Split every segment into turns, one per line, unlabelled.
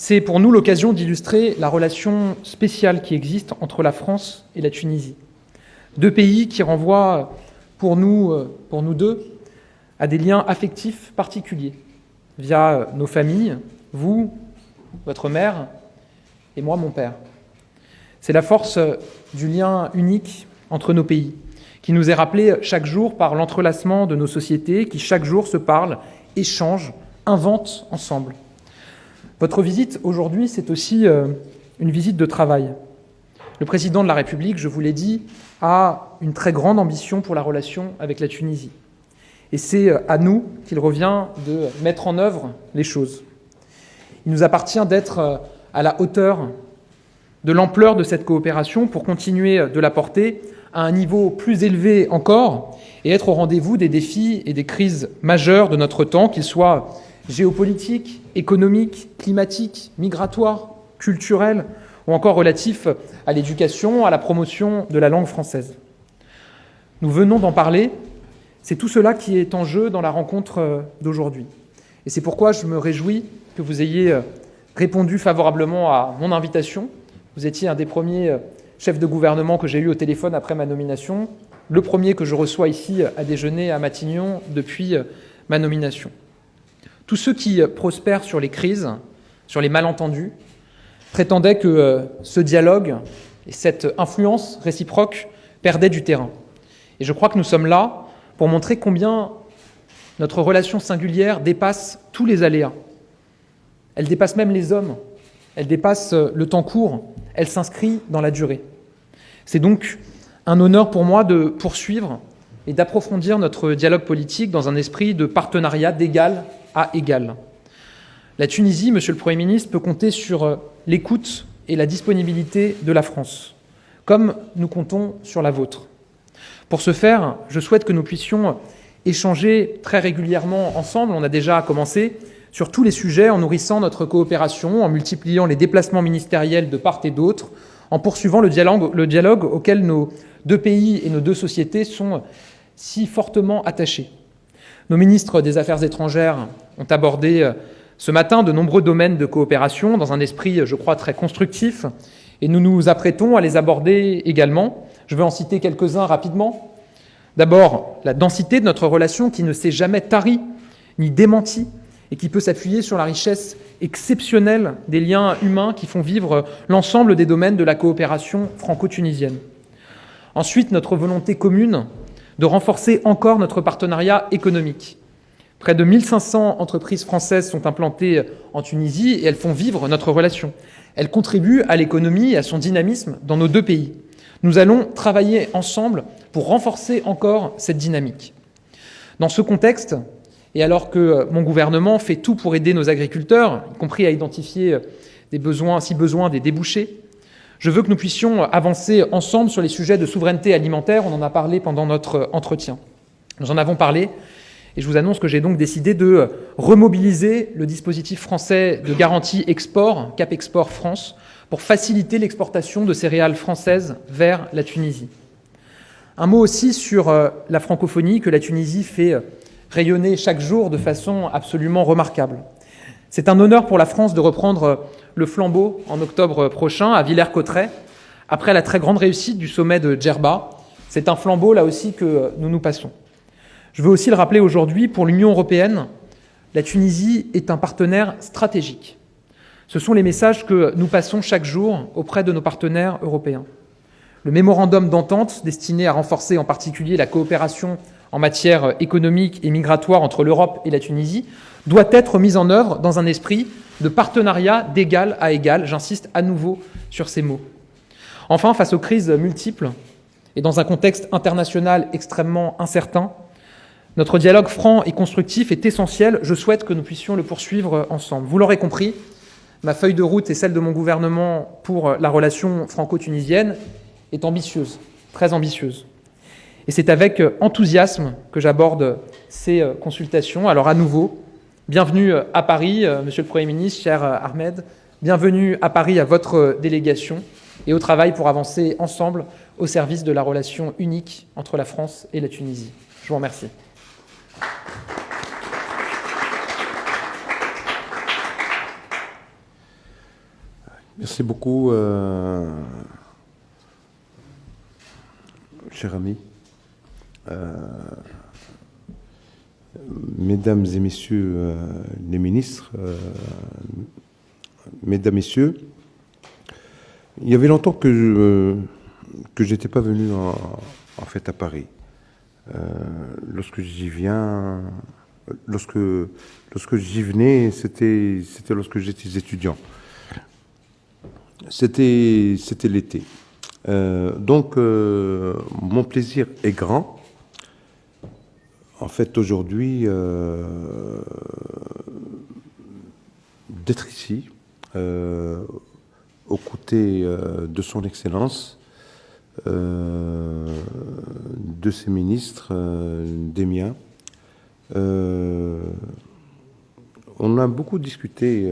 C'est pour nous l'occasion d'illustrer la relation spéciale qui existe entre la France et la Tunisie. Deux pays qui renvoient pour nous deux, à des liens affectifs particuliers, via nos familles, vous, votre mère, et moi, mon père. C'est la force du lien unique entre nos pays, qui nous est rappelé chaque jour par l'entrelacement de nos sociétés, qui chaque jour se parlent, échangent, inventent ensemble. Votre visite aujourd'hui, c'est aussi une visite de travail. Le président de la République, je vous l'ai dit, a une très grande ambition pour la relation avec la Tunisie. Et c'est à nous qu'il revient de mettre en œuvre les choses. Il nous appartient d'être à la hauteur de l'ampleur de cette coopération pour continuer de la porter à un niveau plus élevé encore et être au rendez-vous des défis et des crises majeures de notre temps, qu'ils soient géopolitiques, économiques, climatiques, migratoires, culturels ou encore relatifs à l'éducation, à la promotion de la langue française. Nous venons d'en parler, c'est tout cela qui est en jeu dans la rencontre d'aujourd'hui. Et c'est pourquoi je me réjouis que vous ayez répondu favorablement à mon invitation. Vous étiez un des premiers chefs de gouvernement que j'ai eu au téléphone après ma nomination, le premier que je reçois ici à déjeuner à Matignon depuis ma nomination. Tous ceux qui prospèrent sur les crises, sur les malentendus, prétendaient que ce dialogue et cette influence réciproque perdaient du terrain. Et je crois que nous sommes là pour montrer combien notre relation singulière dépasse tous les aléas. Elle dépasse même les hommes, elle dépasse le temps court, elle s'inscrit dans la durée. C'est donc un honneur pour moi de poursuivre et d'approfondir notre dialogue politique dans un esprit de partenariat d'égal à égal. La Tunisie, Monsieur le Premier ministre, peut compter sur l'écoute et la disponibilité de la France, comme nous comptons sur la vôtre. Pour ce faire, je souhaite que nous puissions échanger très régulièrement ensemble. On a déjà commencé sur tous les sujets en nourrissant notre coopération, en multipliant les déplacements ministériels de part et d'autre, en poursuivant le dialogue auquel nos deux pays et nos deux sociétés sont si fortement attachés. Nos ministres des Affaires étrangères ont abordé ce matin de nombreux domaines de coopération dans un esprit, je crois, très constructif, et nous nous apprêtons à les aborder également. Je vais en citer quelques-uns rapidement. D'abord, la densité de notre relation qui ne s'est jamais tarie ni démentie et qui peut s'appuyer sur la richesse exceptionnelle des liens humains qui font vivre l'ensemble des domaines de la coopération franco-tunisienne. Ensuite, notre volonté commune de renforcer encore notre partenariat économique. Près de 1500 entreprises françaises sont implantées en Tunisie et elles font vivre notre relation. Elles contribuent à l'économie et à son dynamisme dans nos deux pays. Nous allons travailler ensemble pour renforcer encore cette dynamique. Dans ce contexte, et alors que mon gouvernement fait tout pour aider nos agriculteurs, y compris à identifier des besoins, si besoin, des débouchés, je veux que nous puissions avancer ensemble sur les sujets de souveraineté alimentaire. On en a parlé pendant notre entretien. Nous en avons parlé et je vous annonce que j'ai donc décidé de remobiliser le dispositif français de garantie export, Cap Export France, pour faciliter l'exportation de céréales françaises vers la Tunisie. Un mot aussi sur la francophonie que la Tunisie fait rayonner chaque jour de façon absolument remarquable. C'est un honneur pour la France de reprendre le flambeau en octobre prochain à Villers-Cotterêts, après la très grande réussite du sommet de Djerba. C'est un flambeau, là aussi, que nous passons. Je veux aussi le rappeler aujourd'hui, pour l'Union européenne, la Tunisie est un partenaire stratégique. Ce sont les messages que nous passons chaque jour auprès de nos partenaires européens. Le mémorandum d'entente destiné à renforcer en particulier la coopération en matière économique et migratoire entre l'Europe et la Tunisie doit être mis en œuvre dans un esprit de partenariat d'égal à égal. J'insiste à nouveau sur ces mots. Enfin, face aux crises multiples et dans un contexte international extrêmement incertain, notre dialogue franc et constructif est essentiel. Je souhaite que nous puissions le poursuivre ensemble. Vous l'aurez compris, ma feuille de route et celle de mon gouvernement pour la relation franco-tunisienne est ambitieuse, très ambitieuse. Et c'est avec enthousiasme que j'aborde ces consultations. Alors à nouveau, bienvenue à Paris, Monsieur le Premier ministre, cher Ahmed, bienvenue à Paris à votre délégation et au travail pour avancer ensemble au service de la relation unique entre la France et la Tunisie. Je vous remercie.
Merci beaucoup, cher ami. Mesdames et messieurs les ministres, mesdames, messieurs, il y avait longtemps que j'étais pas venu en fait à Paris. Lorsque j'y viens, lorsque j'y venais, c'était lorsque j'étais étudiant. C'était l'été. Donc, mon plaisir est grand. En fait, aujourd'hui, d'être ici, aux côtés de son Excellence, de ses ministres, des miens. On a beaucoup discuté.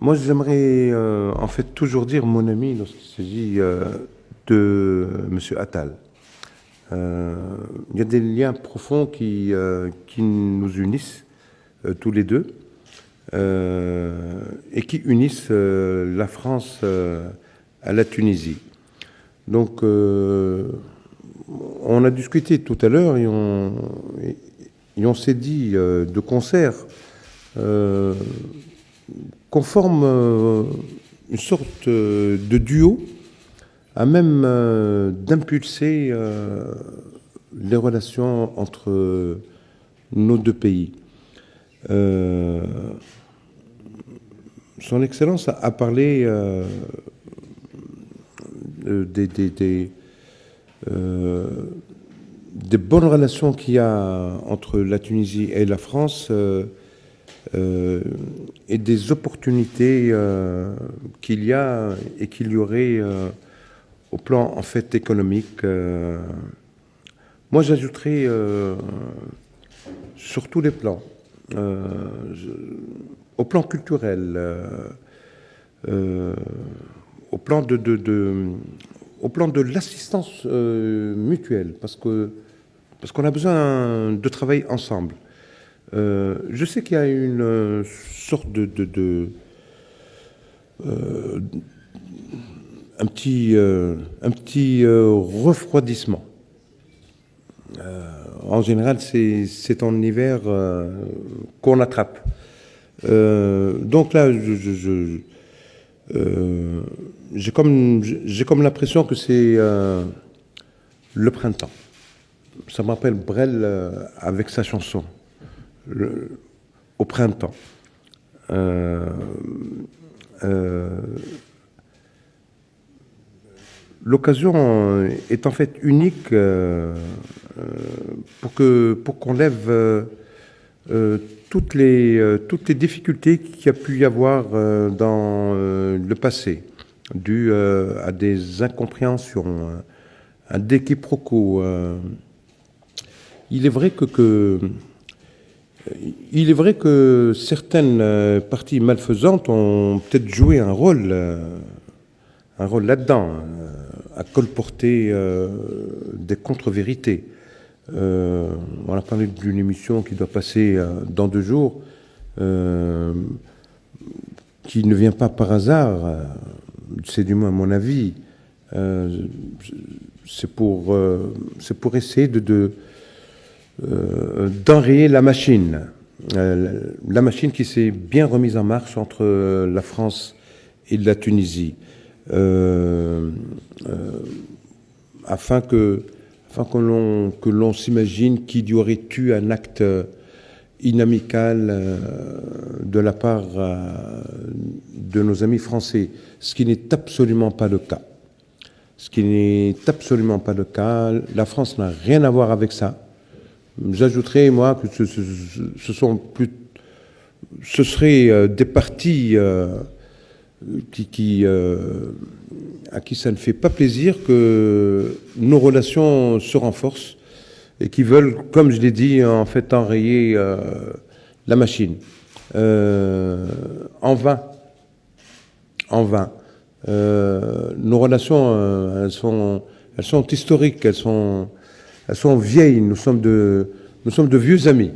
Moi, j'aimerais en fait toujours dire mon ami lorsqu'il s'agit de M. Attal. Il y a des liens profonds qui nous unissent tous les deux et qui unissent la France à la Tunisie. Donc, on a discuté tout à l'heure et on s'est dit de concert qu'on forme une sorte de duo à même d'impulser les relations entre nos deux pays. Son Excellence a parlé des bonnes relations qu'il y a entre la Tunisie et la France et des opportunités qu'il y a et qu'il y aurait au plan en fait économique. Moi, j'ajouterais sur tous les plans, au plan culturel, au plan de l'assistance mutuelle, parce qu'on a besoin de travailler ensemble. Je sais qu'il y a une sorte un petit refroidissement. En général, c'est en hiver qu'on attrape. Donc là, j'ai comme l'impression que c'est le printemps. Ça me rappelle Brel avec sa chanson. Au printemps. L'occasion est en fait unique pour qu'on lève toutes les difficultés qu'il y a pu y avoir dans le passé, dues à des incompréhensions, à des quiproquos. Il est vrai que certaines parties malfaisantes ont peut-être joué un rôle là-dedans, à colporter des contre-vérités. On a parlé d'une émission qui doit passer dans 2 jours, qui ne vient pas par hasard, c'est du moins mon avis. C'est pour essayer d'enrayer la machine qui s'est bien remise en marche entre la France et la Tunisie, afin que l'on s'imagine qu'il y aurait eu un acte inamical de la part de nos amis français, ce qui n'est absolument pas le cas. La France n'a rien à voir avec ça. J'ajouterais, moi, que ce serait des partis à qui ça ne fait pas plaisir que nos relations se renforcent et qui veulent, comme je l'ai dit, en fait, enrayer la machine. En vain. Nos relations, elles sont historiques, elles sont vieilles. Nous sommes de vieux amis.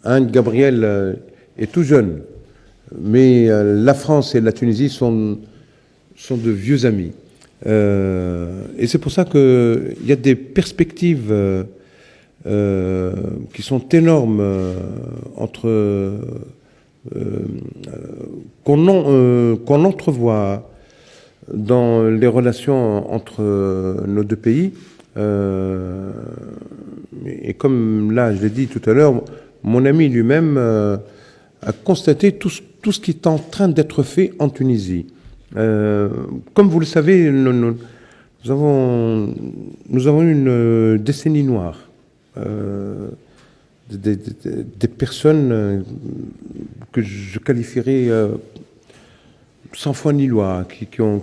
Gabriel est tout jeune. Mais la France et la Tunisie sont de vieux amis. Et c'est pour ça qu'il y a des perspectives qui sont énormes qu'on entrevoit dans les relations entre nos deux pays. Et comme là, je l'ai dit tout à l'heure, mon ami lui-même a constaté tout ce qui est en train d'être fait en Tunisie. Comme vous le savez, nous avons eu une décennie noire. Des personnes que je qualifierais sans foi ni loi, qui ont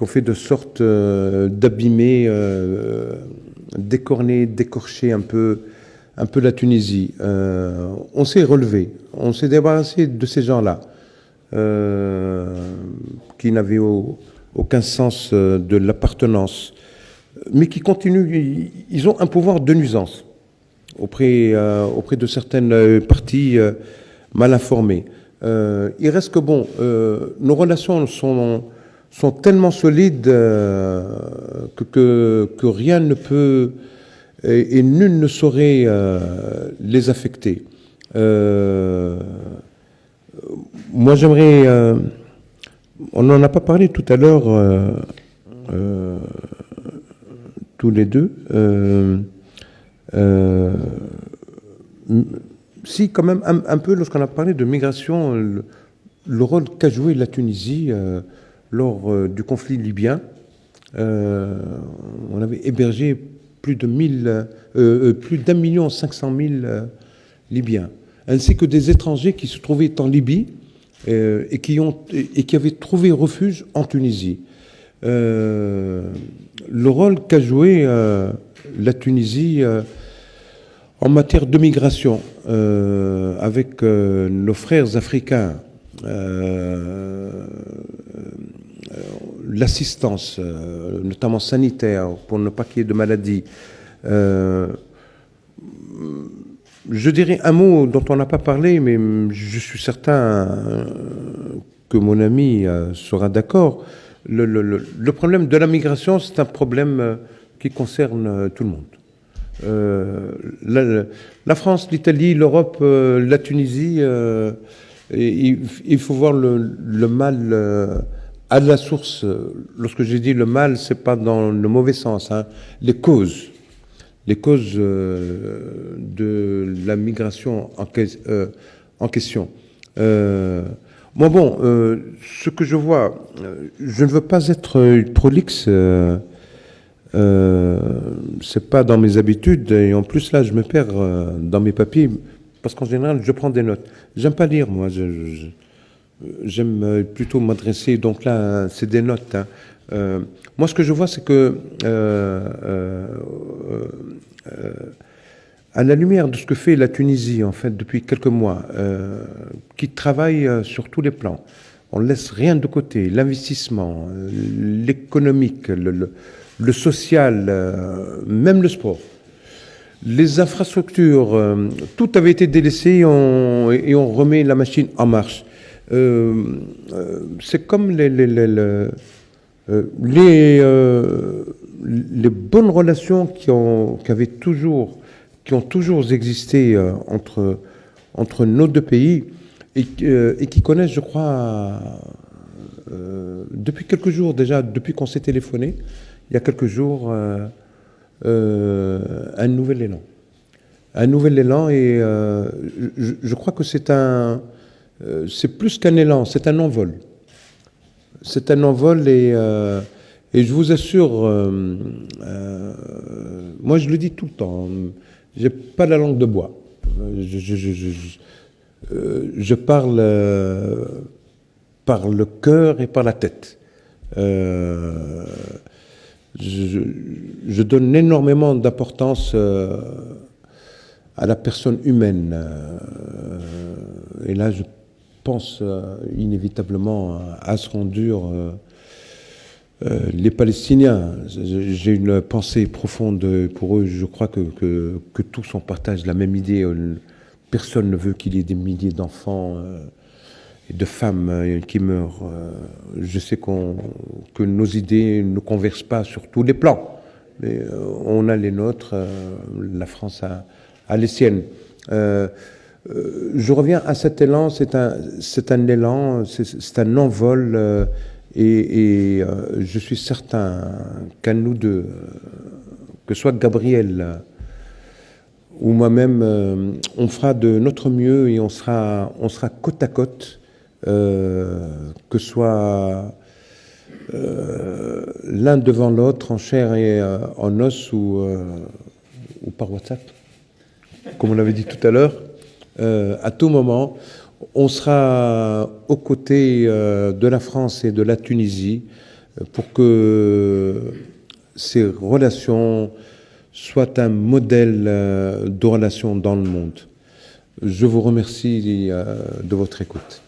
fait de sorte d'abîmer, d'écorner, d'écorcher un peu la Tunisie. On s'est relevé, on s'est débarrassé de ces gens-là qui n'avaient aucun sens de l'appartenance, mais qui continuent. Ils ont un pouvoir de nuisance auprès de certaines parties mal informées. Il reste que bon, nos relations sont tellement solides que rien ne peut et nul ne saurait les affecter. Moi, j'aimerais... on n'en a pas parlé tout à l'heure, tous les deux. Si, quand même, un peu, lorsqu'on a parlé de migration, le rôle qu'a joué la Tunisie lors du conflit libyen, on avait hébergé plus d'1,5 million Libyens, ainsi que des étrangers qui se trouvaient en Libye et qui avaient trouvé refuge en Tunisie. Le rôle qu'a joué la Tunisie en matière de migration avec nos frères africains, l'assistance, notamment sanitaire, pour ne pas qu'il y ait de maladies. Je dirais un mot dont on n'a pas parlé, mais je suis certain que mon ami sera d'accord. Le problème de la migration, c'est un problème qui concerne tout le monde. La France, l'Italie, l'Europe, la Tunisie, il faut voir le mal à la source. Lorsque j'ai dit le mal, c'est pas dans le mauvais sens, hein. Les causes de la migration en question. Moi, bon, ce que je vois, je ne veux pas être prolixe. C'est pas dans mes habitudes, et en plus là je me perds dans mes papiers parce qu'en général je prends des notes. J'aime pas lire, moi, j'aime plutôt m'adresser, donc là c'est des notes, hein. Moi ce que je vois, c'est que à la lumière de ce que fait la Tunisie en fait depuis quelques mois, qui travaille sur tous les plans, on ne laisse rien de côté, l'investissement, l'économique, le social, même le sport, les infrastructures, tout avait été délaissé et on remet la machine en marche. C'est comme les bonnes relations qui ont toujours existé entre nos deux pays et qui connaissent, je crois, depuis quelques jours déjà, depuis qu'on s'est téléphoné, il y a quelques jours, un nouvel élan. Un nouvel élan, et je crois que c'est plus qu'un élan, c'est un envol. C'est un envol, et je vous assure, moi je le dis tout le temps, j'ai pas la langue de bois. Je parle par le cœur et par la tête. Je donne énormément d'importance à la personne humaine. Et là, je pense inévitablement à ce qu'ont dur les Palestiniens. J'ai une pensée profonde pour eux. Je crois que tous on partage la même idée. personne ne veut qu'il y ait des milliers d'enfants et de femmes qui meurent. Je sais que nos idées ne conversent pas sur tous les plans, mais on a les nôtres, la France a les siennes. Je reviens à cet élan, c'est un élan, c'est un envol, et je suis certain qu'à nous deux, que soit Gabriel ou moi-même, on fera de notre mieux et on sera côte à côte, que soit l'un devant l'autre, en chair et en os, ou par WhatsApp, comme on l'avait dit tout à l'heure. À tout moment, on sera aux côtés de la France et de la Tunisie pour que ces relations soient un modèle de relations dans le monde. Je vous remercie de votre écoute.